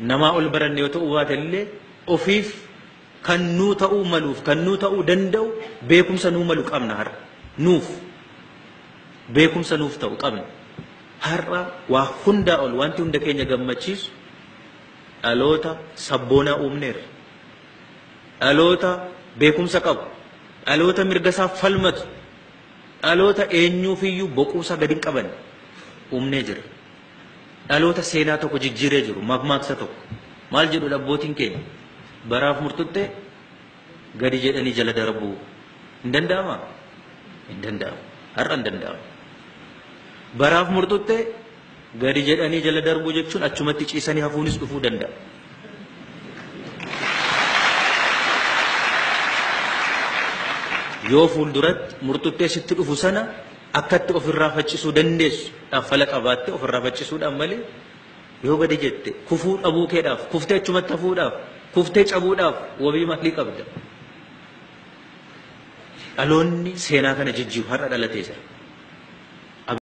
namaa ol baranne yoo ta'u baate illee ofiif kan nuu ta'uu maluuf kan nuu ta'uu danda'u beekumsa nuu malu qabna har'a nuuf beekumsa nuuf ta'u qabna har'a waa hundaa ol wanti hunda keenya gammachiisu dhaloota sabboonaa uumneerra dhaloota beekumsa qabu dhaloota mirga isaa falmatu dhaloota eenyuufiyyuu boquusaa gadi hin qaban uumnee jira dhaloota seenaa tokko jijjiiree jiru mammaaksa tokko maal jedhu abbootiin keenya baraaf murtutte gadi jedhanii jala darbuu hin danda'ama hin danda'amu har'a hin danda'amu baraaf murtutte gadi jedhanii jala darbuu jechuun achumatti ciisanii hafuunis dhufuu danda'a. Yoo fuulduratti murtuttee sitti dhufu sana akkatti ofirraa faccisuu dandeessu fala qabaatte ofirraa faccisuudhaan malee yoo gadi jette kufuu dhabuu keedhaaf kuftee achumatti hafuudhaaf kuftee cabuudhaaf wabii maalii qabda. Dhaloonni seenaa kana jijjiiru har'a dhalatee jira.